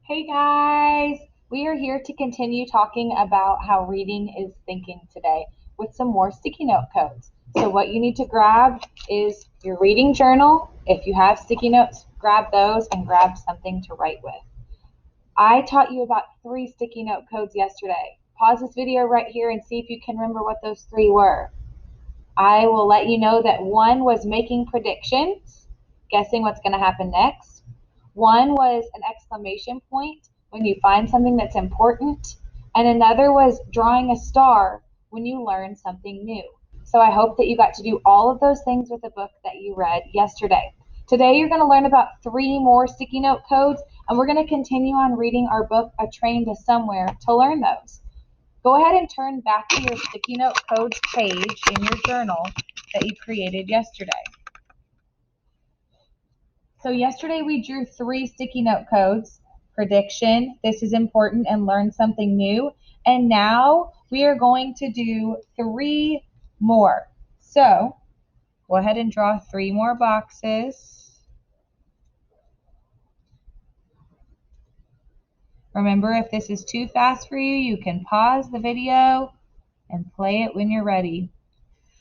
Hey guys, we are here to continue talking about how reading is thinking today with some more sticky note codes. So, what you need to grab is your reading journal. If you have sticky notes, grab those and grab something to write with. I taught you about 3 sticky note codes yesterday. Pause this video right here and see if you can remember what those 3 were. I will let you know that one was making predictions, guessing what's going to happen next. One was an exclamation point when you find something that's important, and another was drawing a star when you learn something new. So I hope that you got to do all of those things with the book that you read yesterday. Today you're going to learn about 3 more sticky note codes, and we're going to continue on reading our book, A Train to Somewhere, to learn those. Go ahead and turn back to your sticky note codes page in your journal that you created yesterday. So yesterday we drew 3 sticky note codes: prediction, this is important, and learn something new. And now we are going to do 3 more. So go ahead and draw 3 more boxes. Remember, if this is too fast for you, you can pause the video and play it when you're ready.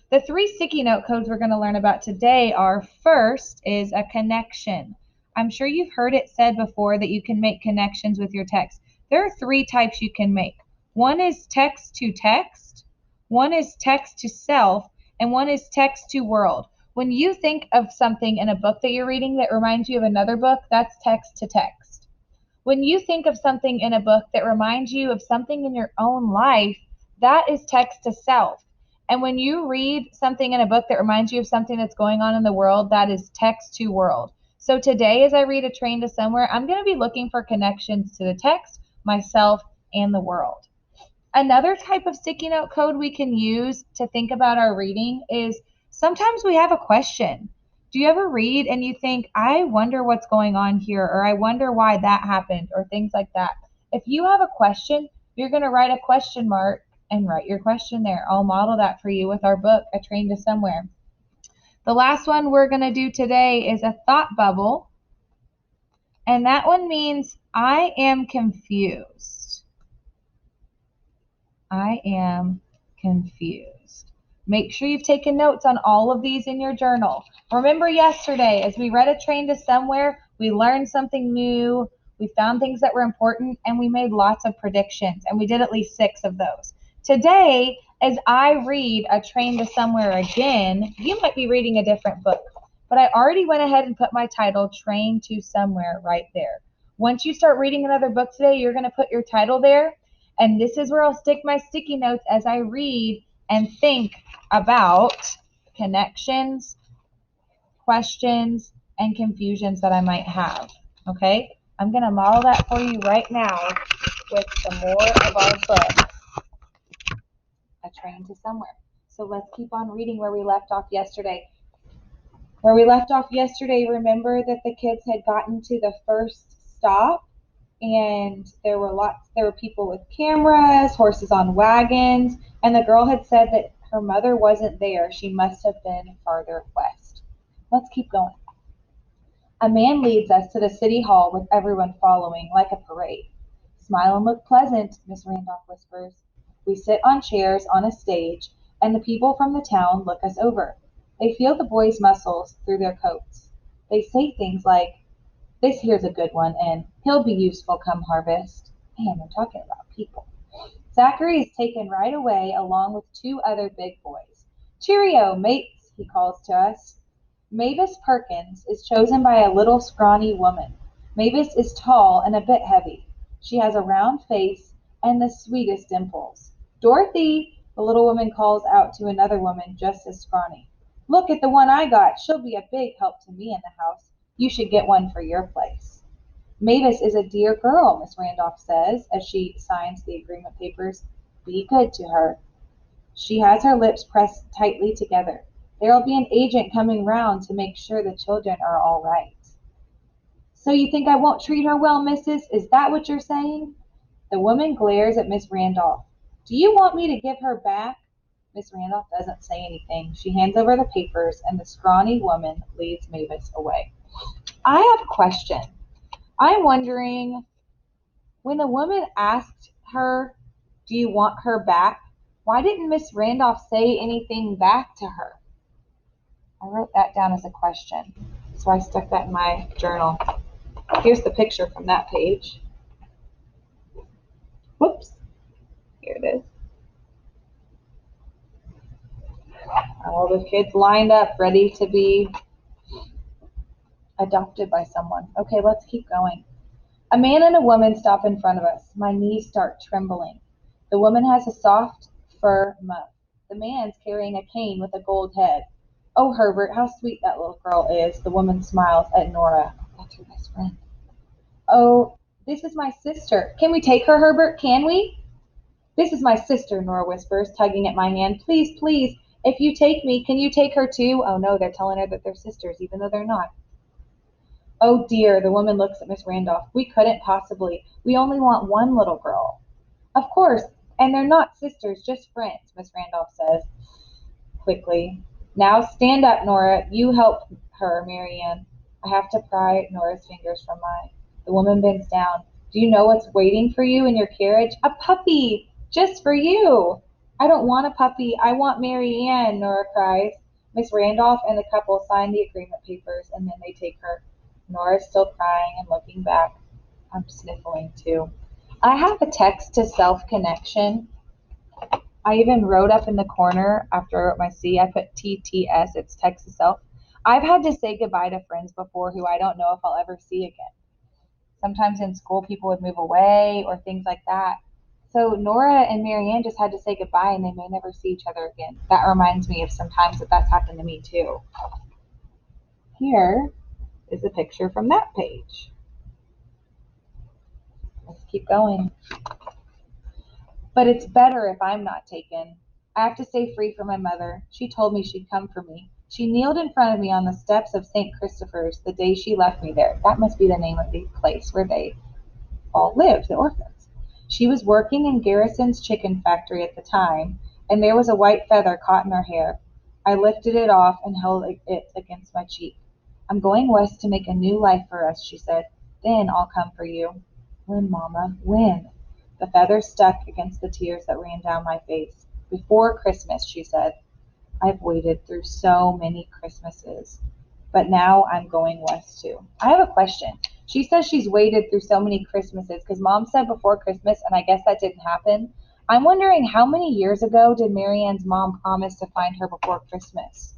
The 3 sticky note codes we're going to learn about today are: first is a connection. I'm sure you've heard it said before that you can make connections with your text. There are 3 types you can make. One is text to text, one is text to self, and one is text to world. When you think of something in a book that you're reading that reminds you of another book, that's text to text. When you think of something in a book that reminds you of something in your own life, that is text to self. And when you read something in a book that reminds you of something that's going on in the world, that is text to world. So today, as I read A Train to Somewhere, I'm going to be looking for connections to the text, myself, and the world. Another type of sticky note code we can use to think about our reading is sometimes we have a question. Do you ever read and you think, I wonder what's going on here, or I wonder why that happened, or things like that? If you have a question, you're going to write a question mark and write your question there. I'll model that for you with our book, A Train to Somewhere. The last one we're going to do today is a thought bubble, and that one means I am confused. I am confused. Make sure you've taken notes on all of these in your journal. Remember yesterday, as we read A Train to Somewhere, we learned something new, we found things that were important, and we made lots of predictions, and we did at least 6 of those. Today, as I read A Train to Somewhere again, you might be reading a different book, but I already went ahead and put my title, Train to Somewhere, right there. Once you start reading another book today, you're going to put your title there, and this is where I'll stick my sticky notes as I read and think about connections, questions, and confusions that I might have. Okay? I'm going to model that for you right now with some more of our book, A Train to Somewhere. So let's keep on reading where we left off yesterday. Where we left off yesterday, remember that the kids had gotten to the first stop, and there were people with cameras, horses on wagons, and the girl had said that her mother wasn't there. She must have been farther west. Let's keep going. A man leads us to the city hall with everyone following like a parade. Smile and look pleasant, Miss Randolph whispers. We sit on chairs on a stage, and the people from the town look us over. They feel the boys' muscles through their coats. They say things like, this here's a good one, and he'll be useful come harvest. Man, they're talking about people. Zachary is taken right away along with 2 other big boys. Cheerio, mates, he calls to us. Mavis Perkins is chosen by a little scrawny woman. Mavis is tall and a bit heavy. She has a round face and the sweetest dimples. Dorothy, the little woman calls out to another woman just as scrawny. Look at the one I got. She'll be a big help to me in the house. You should get one for your place. Mavis is a dear girl, Miss Randolph says as she signs the agreement papers. Be good to her. She has her lips pressed tightly together. There'll be an agent coming round to make sure the children are all right. So you think I won't treat her well, missus? Is that what you're saying? The woman glares at Miss Randolph. Do you want me to give her back? Miss Randolph doesn't say anything. She hands over the papers, and the scrawny woman leads Mavis away. I have a question. I'm wondering, When the woman asked her, "Do you want her back?" why didn't Miss Randolph say anything back to her? I wrote that down as a question, so I stuck that in my journal. Here's the picture from that page. Whoops, here it is. All the kids lined up, ready to be adopted by someone. Okay, let's keep going. A man and a woman stop in front of us. My knees start trembling. The woman has a soft fur muff. The man's carrying a cane with a gold head. Oh, Herbert, how sweet that little girl is. The woman smiles at Nora. That's her best friend. Oh, this is my sister. Can we take her, Herbert? Can we? This is my sister, Nora whispers, tugging at my hand. Please, please, if you take me, can you take her too? Oh no, they're telling her that they're sisters, even though they're not. Oh dear, the woman looks at Miss Randolph. We couldn't possibly. We only want one little girl. Of course, and they're not sisters, just friends, Miss Randolph says quickly. Now stand up, Nora. You help her, Marianne. I have to pry Nora's fingers from mine. The woman bends down. Do you know what's waiting for you in your carriage? A puppy! Just for you! I don't want a puppy. I want Marianne, Nora cries. Miss Randolph and the couple sign the agreement papers, and then they take her. Nora's still crying and looking back. I'm sniffling too. I have a text to self connection. I even wrote up in the corner after I wrote my C, I put TTS, it's text to self. I've had to say goodbye to friends before who I don't know if I'll ever see again. Sometimes in school people would move away or things like that. So Nora and Marianne just had to say goodbye and they may never see each other again. That reminds me of some times that's happened to me too. Here is a picture from that page. Let's keep going. But it's better if I'm not taken. I have to stay free from my mother. She told me she'd come for me. She kneeled in front of me on the steps of St. Christopher's the day she left me there. That must be the name of the place where they all lived, the orphans. She was working in Garrison's chicken factory at the time, and there was a white feather caught in her hair. I lifted it off and held it against my cheek. I'm going west to make a new life for us, she said. Then I'll come for you. When, Mama? When? The feather stuck against the tears that ran down my face. Before Christmas, she said. I've waited through so many Christmases, but now I'm going west too. I have a question. She says she's waited through so many Christmases because Mom said before Christmas, and I guess that didn't happen. I'm wondering how many years ago did Marianne's mom promise to find her before Christmas?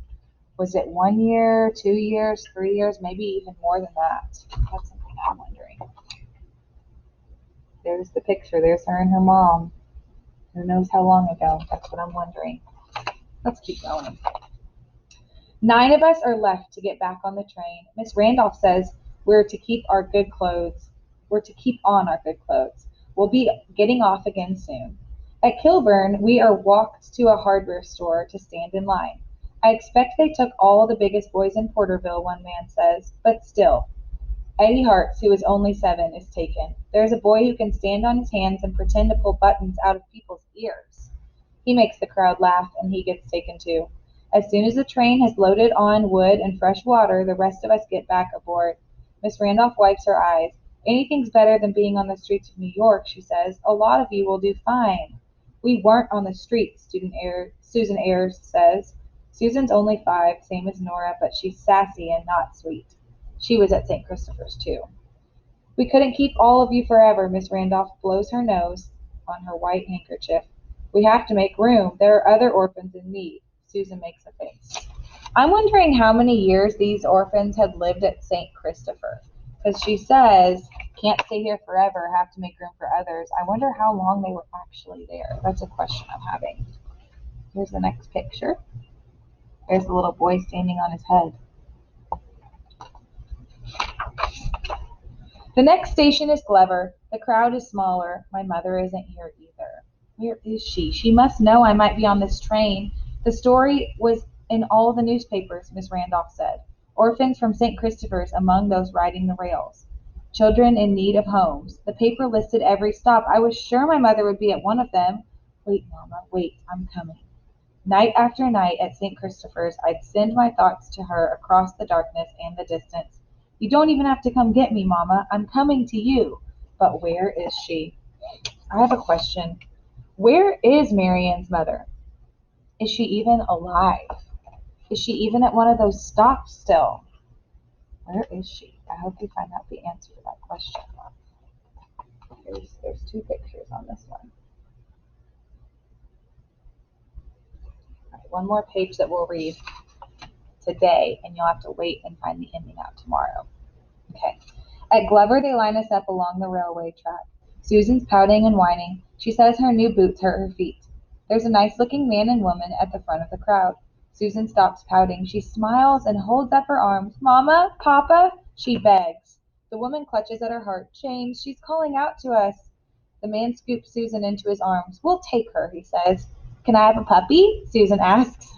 Was it 1 year, 2 years, 3 years, maybe even more than that? That's something I'm wondering. There's the picture. There's her and her mom. Who knows how long ago? That's what I'm wondering. Let's keep going. 9 of us are left to get back on the train. Miss Randolph says we're to keep our good clothes. We're to keep on our good clothes. We'll be getting off again soon. At Kilburn, we are walked to a hardware store to stand in line. I expect they took all the biggest boys in Porterville, one man says, but still. Eddie Hartz, who is only 7, is taken. There's a boy who can stand on his hands and pretend to pull buttons out of people's ears. He makes the crowd laugh, and he gets taken too. As soon as the train has loaded on wood and fresh water, the rest of us get back aboard. Miss Randolph wipes her eyes. Anything's better than being on the streets of New York, she says. A lot of you will do fine. We weren't on the streets, Susan Ayres says. Susan's only 5, same as Nora, but she's sassy and not sweet. She was at St. Christopher's too. We couldn't keep all of you forever, Miss Randolph blows her nose on her white handkerchief. We have to make room. There are other orphans in need. Susan makes a face. I'm wondering how many years these orphans had lived at St. Christopher. Because she says, can't stay here forever, have to make room for others. I wonder how long they were actually there. That's a question I'm having. Here's the next picture. There's a little boy standing on his head. The next station is Glover. The crowd is smaller. My mother isn't here either. Where is she? She must know I might be on this train. The story was in all the newspapers, Miss Randolph said. Orphans from St. Christopher's among those riding the rails. Children in need of homes. The paper listed every stop. I was sure my mother would be at one of them. Wait, Mama, wait, I'm coming. Night after night at St. Christopher's, I'd send my thoughts to her across the darkness and the distance. You don't even have to come get me, Mama. I'm coming to you. But where is she? I have a question. Where is Marianne's mother? Is she even alive? Is she even at one of those stops still? Where is she? I hope you find out the answer to that question. There's two pictures on this one. All right, one more page that we'll read today, and you'll have to wait and find the ending out tomorrow. Okay. At Glover, they line us up along the railway track. Susan's pouting and whining. She says her new boots hurt her feet. There's a nice-looking man and woman at the front of the crowd. Susan stops pouting. She smiles and holds up her arms. Mama, Papa, she begs. The woman clutches at her heart. James, she's calling out to us. The man scoops Susan into his arms. We'll take her, he says. Can I have a puppy? Susan asks.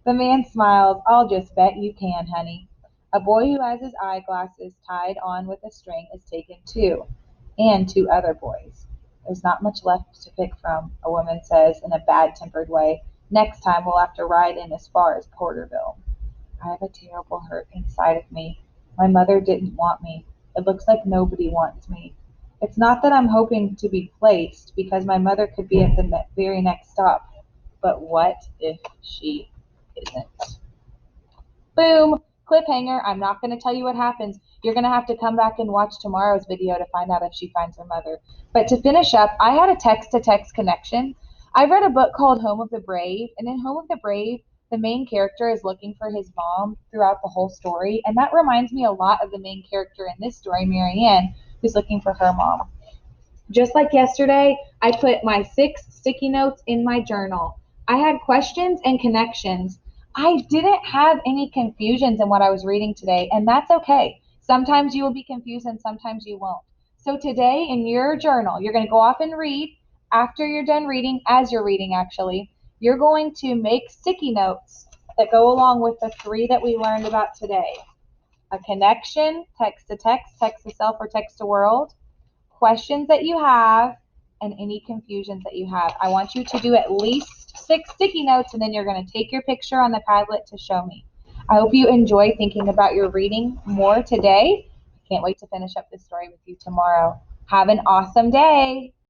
The man smiles. I'll just bet you can, honey. A boy who has his eyeglasses tied on with a string is taken too, and two other boys. There's not much left to pick from, a woman says in a bad-tempered way. Next time we'll have to ride in as far as Porterville. I have a terrible hurt inside of me. My mother didn't want me. It looks like nobody wants me. It's not that I'm hoping to be placed, because my mother could be at the very next stop. But what if she isn't? Boom! Cliffhanger. I'm not going to tell you what happens. You're going to have to come back and watch tomorrow's video to find out if she finds her mother. But to finish up, I had a text-to-text connection. I read a book called Home of the Brave, and in Home of the Brave, the main character is looking for his mom throughout the whole story, and that reminds me a lot of the main character in this story, Marianne, who's looking for her mom. Just like yesterday, I put my 6 sticky notes in my journal. I had questions and connections. I didn't have any confusions in what I was reading today, and that's okay. Sometimes you will be confused and sometimes you won't. So today in your journal, you're going to go off and read. After you're done reading, as you're reading actually, you're going to make sticky notes that go along with the 3 that we learned about today. A connection, text to text, text to self, or text to world, questions that you have, and any confusions that you have. I want you to do at least 6 sticky notes, and then you're going to take your picture on the Padlet to show me. I hope you enjoy thinking about your reading more today. Can't wait to finish up this story with you tomorrow. Have an awesome day.